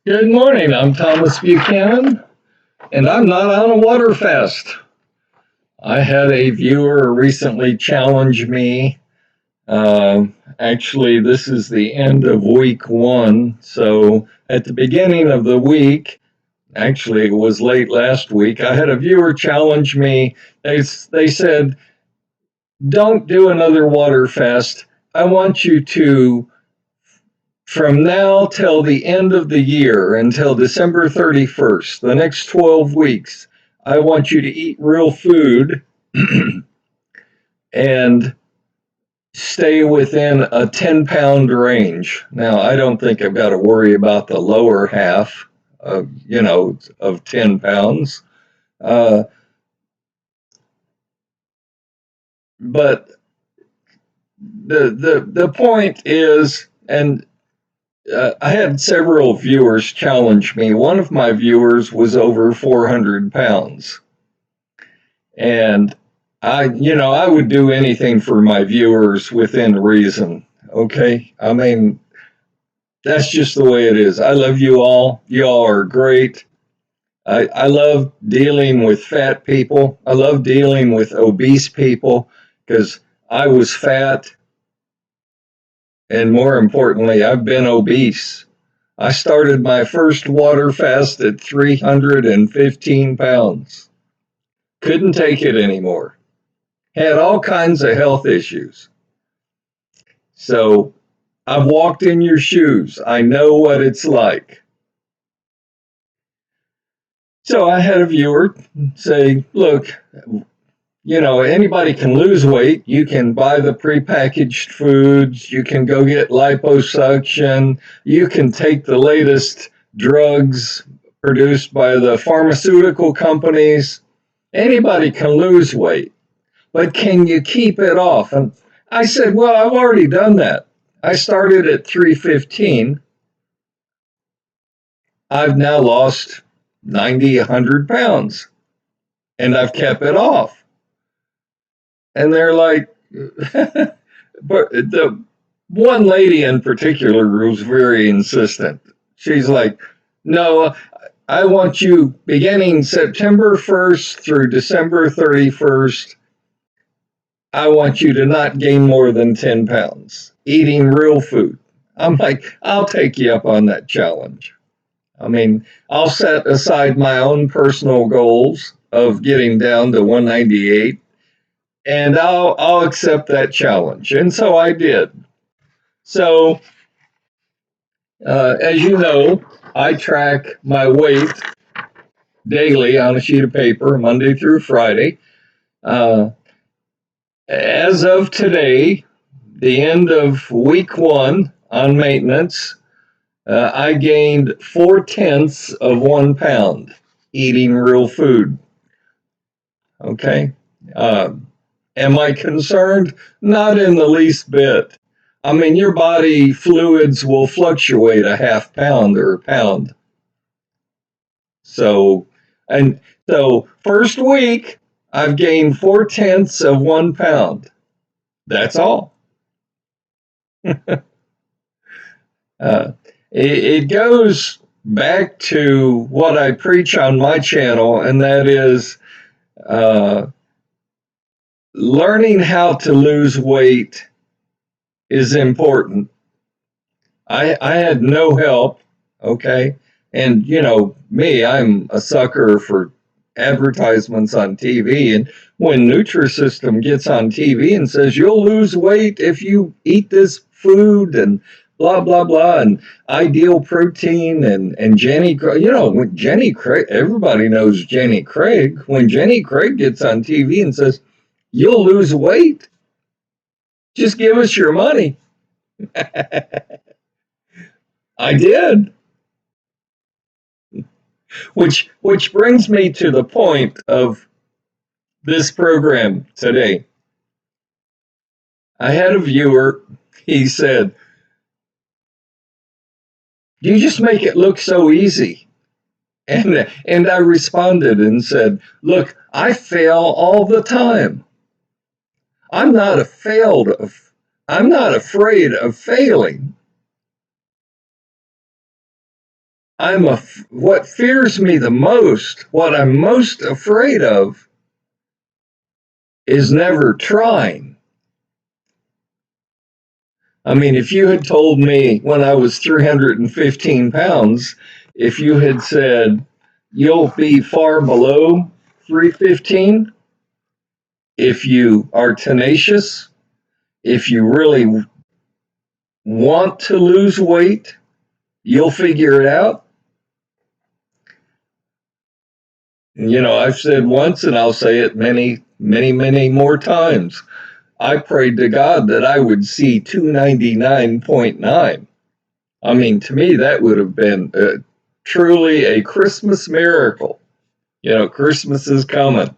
Good morning. I'm Thomas Buchanan, and I'm not on a water fast. I had a viewer recently challenge me. Actually, this is the end of week one. So at the beginning of the week, actually, it was late last week, I had a viewer challenge me. They said, don't do another water fast. I want you to, from now till the end of the year, until December 31st, the next 12 weeks, I want you to eat real food and stay within a 10-pound range. Now, I don't think I've got to worry about the lower half of 10 pounds. But the point is, and I had several viewers challenge me. One of my viewers was over 400 pounds. And I would do anything for my viewers within reason. Okay. I mean, that's just the way it is. I love you all. You all are great. I love dealing with fat people. I love dealing with obese people because I was fat. And more importantly, I've been obese. I started my first water fast at 315 pounds. Couldn't take it anymore. Had all kinds of health issues. So I've walked in your shoes. I know what it's like. So I had a viewer say, look, anybody can lose weight. You can buy the prepackaged foods. You can go get liposuction. You can take the latest drugs produced by the pharmaceutical companies. Anybody can lose weight, but can you keep it off? And I said, well, I've already done that. I started at 315. I've now lost 90, 100 pounds, and I've kept it off. And they're like, but the one lady in particular was very insistent. She's like, no, I want you beginning September 1st through December 31st. I want you to not gain more than 10 pounds, eating real food. I'm like, I'll take you up on that challenge. I mean, I'll set aside my own personal goals of getting down to 198, and I'll accept that challenge. And so I did. So, as you know, I track my weight daily on a sheet of paper, Monday through Friday. As of today, the end of week one on maintenance, I gained 4/10 of 1 pound eating real food. Okay. Am I concerned? Not in the least bit. I mean, your body fluids will fluctuate a half pound or a pound. So, first week, I've gained 4/10 of 1 pound. That's all. It goes back to what I preach on my channel, and that is learning how to lose weight is important. I had no help, okay? And me, I'm a sucker for advertisements on TV. And when Nutrisystem gets on TV and says you'll lose weight if you eat this food and blah blah blah, and ideal protein and Jenny, when Jenny Craig, everybody knows Jenny Craig. When Jenny Craig gets on TV and says you'll lose weight, just give us your money. I did. Which brings me to the point of this program today. I had a viewer, he said, you just make it look so easy. And I responded and said, look, I fail all the time. I'm not afraid of failing. what fears me the most, what I'm most afraid of, is never trying. I mean, if you had told me when I was 315 pounds, if you had said you'll be far below 315 if you are tenacious, if you really want to lose weight, you'll figure it out. You know, I've said once and I'll say it many, many, many more times. I prayed to God that I would see 299.9. I mean, to me, that would have been truly a Christmas miracle. You know, Christmas is coming.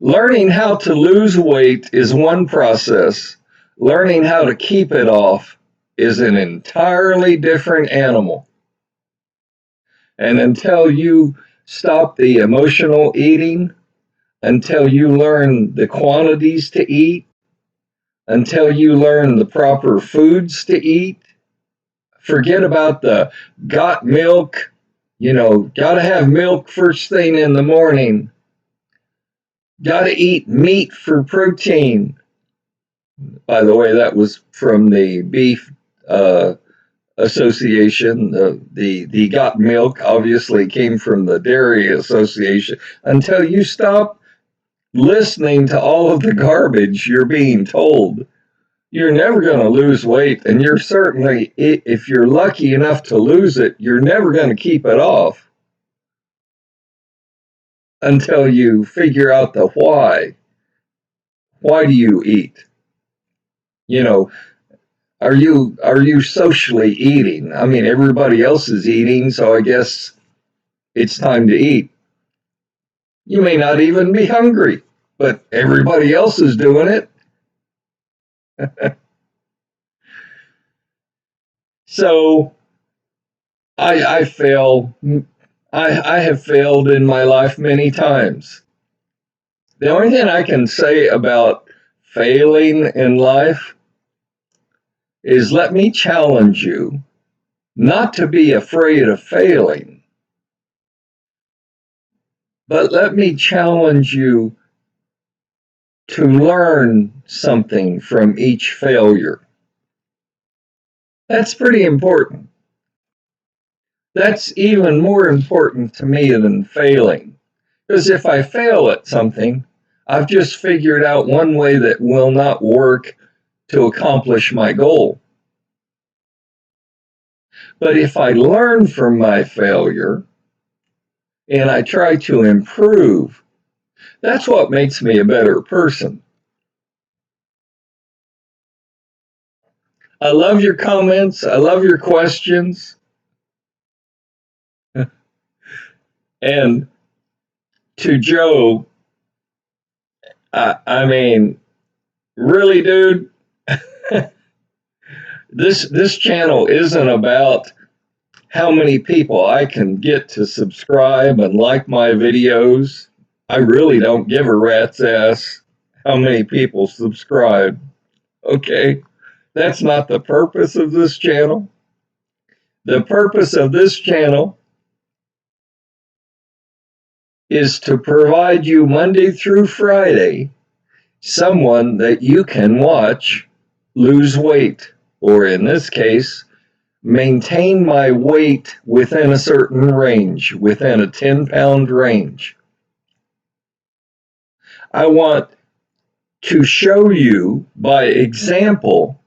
Learning how to lose weight is one process. Learning how to keep it off is an entirely different animal. And until you stop the emotional eating, until you learn the quantities to eat, until you learn the proper foods to eat, forget about the got milk, you know, got to have milk first thing in the morning, got to eat meat for protein. By the way, that was from the beef association. The got milk obviously came from the dairy association. Until you stop listening to all of the garbage you're being told, you're never going to lose weight. And you're certainly, if you're lucky enough to lose it, you're never going to keep it off until you figure out the why. Why do you eat? You know, are you socially eating? I mean, everybody else is eating, so I guess it's time to eat. You may not even be hungry, but everybody else is doing it. So I fail. I have failed in my life many times. The only thing I can say about failing in life is let me challenge you not to be afraid of failing, but let me challenge you to learn something from each failure. That's pretty important. That's even more important to me than failing. Because if I fail at something, I've just figured out one way that will not work to accomplish my goal. But if I learn from my failure and I try to improve, that's what makes me a better person. I love your comments. I love your questions. And to Joe, I mean, really, dude, this channel isn't about how many people I can get to subscribe and like my videos. I really don't give a rat's ass how many people subscribe. Okay? That's not the purpose of this channel. The purpose of this channel is to provide you Monday through Friday someone that you can watch lose weight, or in this case, maintain my weight within a certain range, within a 10-pound range. I want to show you by example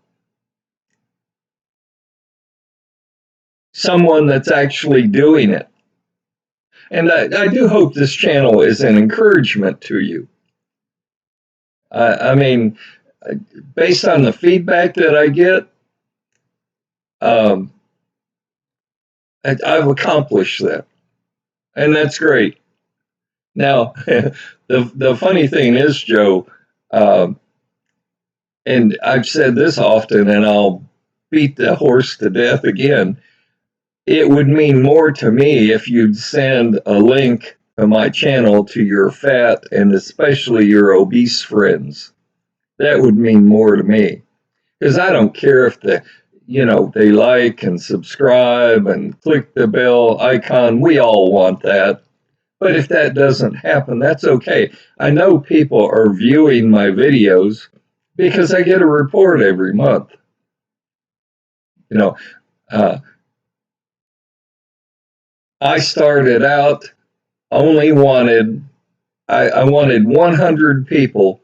someone that's actually doing it. And I do hope this channel is an encouragement to you. I mean, based on the feedback that I get, I've accomplished that. And that's great. Now, the funny thing is, Joe, and I've said this often, and I'll beat the horse to death again. It would mean more to me if you'd send a link to my channel to your fat and especially your obese friends. That would mean more to me. Because I don't care if they like and subscribe and click the bell icon. We all want that. But if that doesn't happen, that's okay. I know people are viewing my videos because I get a report every month. You know, uh, I started out only I wanted 100 people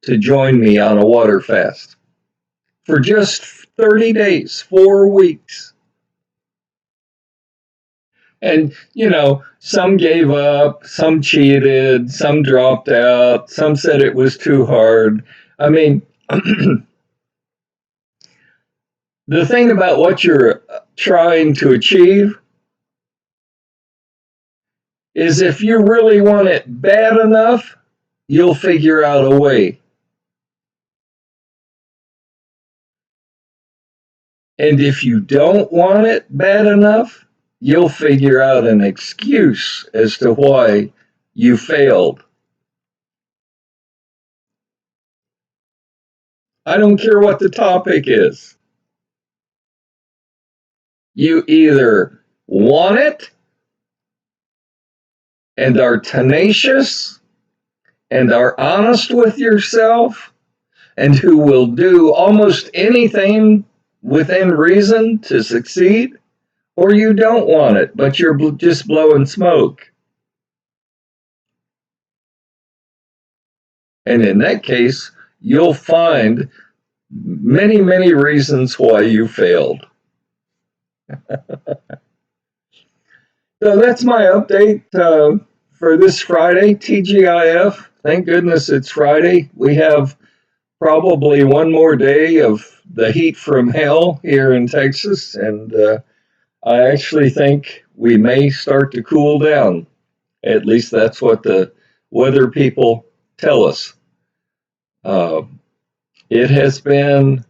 to join me on a water fast for just 30 days, 4 weeks. And, some gave up, some cheated, some dropped out, some said it was too hard. I mean, the thing about what you're trying to achieve is if you really want it bad enough, you'll figure out a way. And if you don't want it bad enough, you'll figure out an excuse as to why you failed. I don't care what the topic is. You either want it and are tenacious and are honest with yourself and who will do almost anything within reason to succeed, or you don't want it, but you're just blowing smoke. And in that case, you'll find many, many reasons why you failed. So that's my update for this Friday, TGIF. Thank goodness it's Friday. We have probably one more day of the heat from hell here in Texas, and I actually think we may start to cool down. At least that's what the weather people tell us. Uh, it has been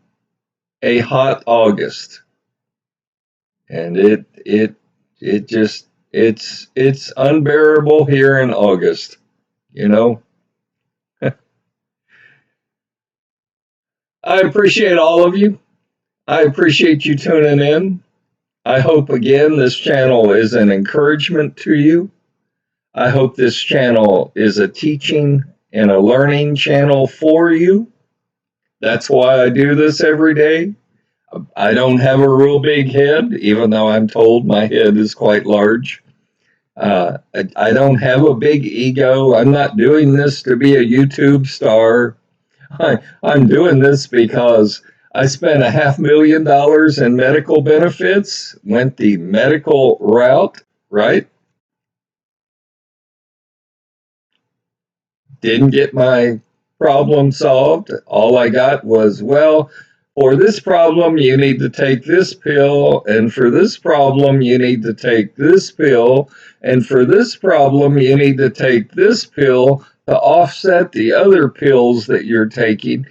a hot August, and it just it's unbearable here in August. You know, I appreciate all of you. I appreciate you tuning in. I hope again this channel is an encouragement to you. I hope this channel is a teaching and a learning channel for you. That's why I do this every day. I don't have a real big head, even though I'm told my head is quite large. I don't have a big ego. I'm not doing this to be a YouTube star. I'm doing this because I spent $500,000 in medical benefits, went the medical route, right? Didn't get my problem solved. All I got was, well, for this problem, you need to take this pill, and for this problem, you need to take this pill, and for this problem, you need to take this pill to offset the other pills that you're taking.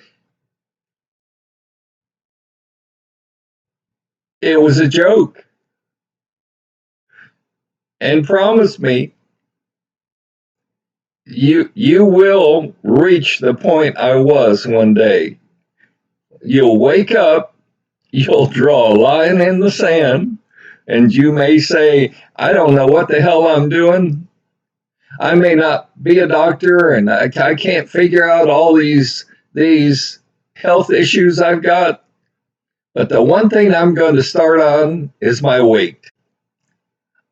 It was a joke. And promise me, you will reach the point I was one day. You'll wake up, you'll draw a line in the sand, and you may say, I don't know what the hell I'm doing. I may not be a doctor, and I can't figure out all these health issues I've got. But the one thing I'm going to start on is my weight.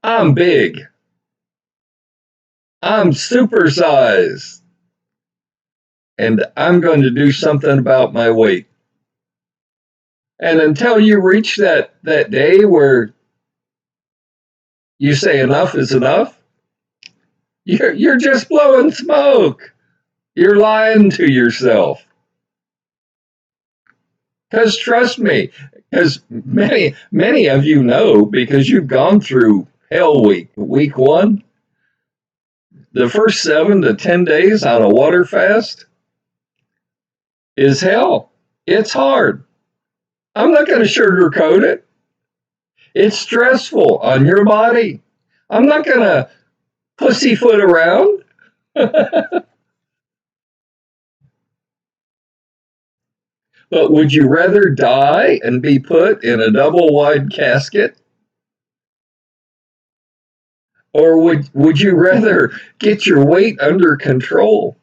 I'm big. I'm supersized. And I'm going to do something about my weight. And until you reach that day where you say enough is enough, you're just blowing smoke. You're lying to yourself. Because trust me, because many of you know, because you've gone through hell week one, the first 7 to 10 days on a water fast is hell. It's hard. I'm not going to sugarcoat it. It's stressful on your body. I'm not going to pussyfoot around. But would you rather die and be put in a double wide casket? Or would you rather get your weight under control?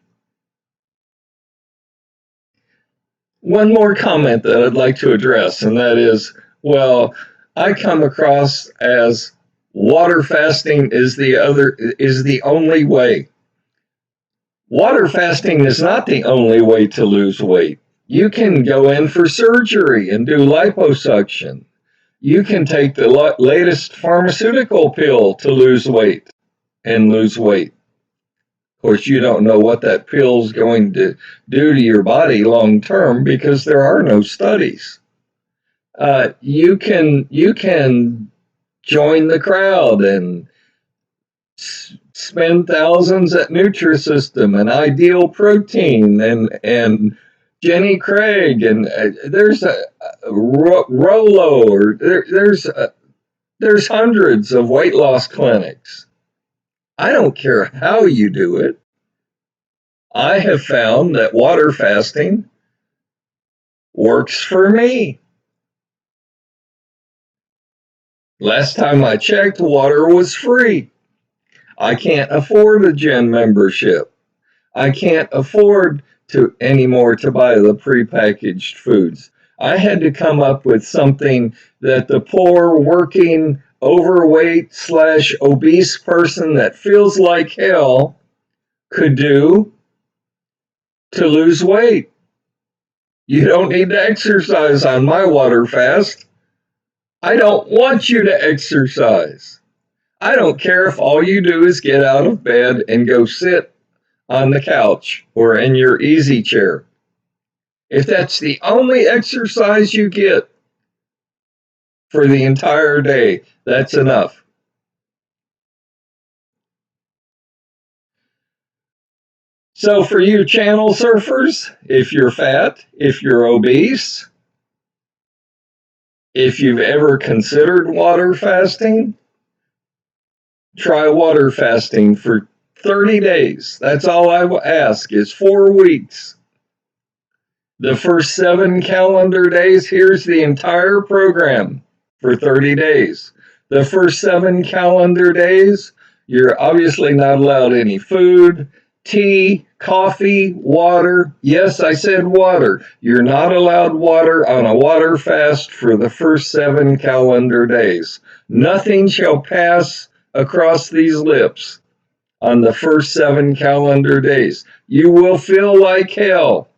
One more comment that I'd like to address, and that is, well, I come across as water fasting is the only way. Water fasting is not the only way to lose weight. You can go in for surgery and do liposuction. You can take the latest pharmaceutical pill to lose weight and lose weight. Of course, you don't know what that pill's going to do to your body long term because there are no studies. You can join the crowd and spend thousands at Nutrisystem and Ideal Protein and Jenny Craig and there's a Rolo or there's hundreds of weight loss clinics. I don't care how you do it. I have found that water fasting works for me. Last time I checked, water was free. I can't afford a gym membership. I can't afford to anymore to buy the prepackaged foods. I had to come up with something that the poor, working, overweight / obese person that feels like hell could do to lose weight. You don't need to exercise on my water fast. I don't want you to exercise. I don't care if all you do is get out of bed and go sit on the couch or in your easy chair. If that's the only exercise you get for the entire day, that's enough. So for you channel surfers, if you're fat, if you're obese, if you've ever considered water fasting, try water fasting for 30 days. That's all I will ask is 4 weeks. The first 7 calendar days, here's the entire program for 30 days. The first 7 calendar days, you're obviously not allowed any food, tea, coffee, water. Yes, I said water. You're not allowed water on a water fast for the first 7 calendar days. Nothing shall pass across these lips on the first 7 calendar days. You will feel like hell.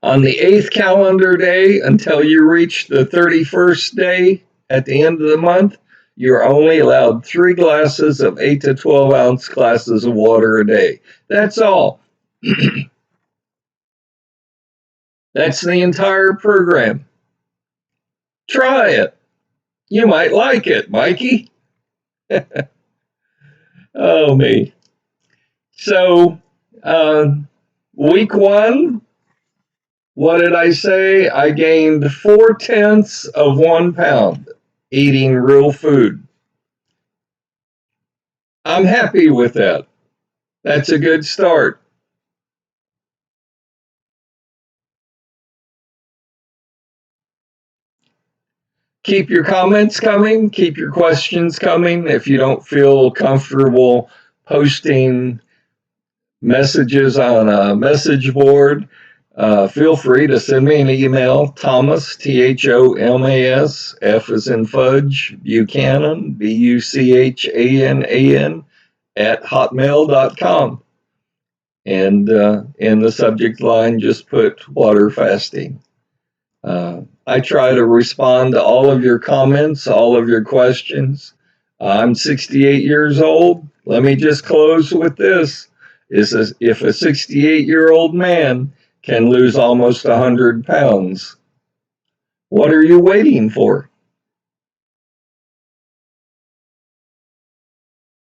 On the 8th calendar day until you reach the 31st day at the end of the month, you're only allowed 3 glasses of 8 to 12 ounce glasses of water a day. That's all. That's the entire program. Try it. You might like it, Mikey. Oh, me. So, week 1, what did I say? I gained 0.4 of 1 pound eating real food. I'm happy with that. That's a good start. Keep your comments coming. Keep your questions coming. If you don't feel comfortable posting messages on a message board, feel free to send me an email. Thomas, Thomas, F as in fudge, Buchanan, Buchanan, at hotmail.com. And in the subject line, just put water fasting. I try to respond to all of your comments, all of your questions. I'm 68 years old. Let me just close with this. If a 68-year-old man can lose almost 100 pounds, what are you waiting for?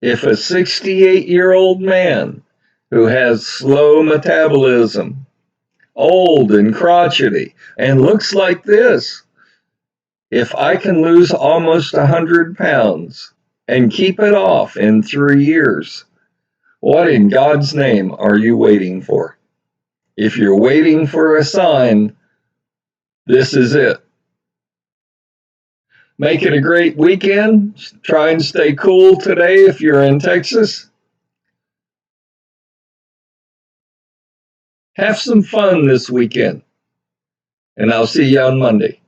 If a 68-year-old man who has slow metabolism, old and crotchety, and looks like this, if I can lose almost 100 pounds and keep it off in 3 years, what in God's name are you waiting for? If you're waiting for a sign, this is it. Make it a great weekend. Try and stay cool today if you're in Texas. Have some fun this weekend, and I'll see you on Monday.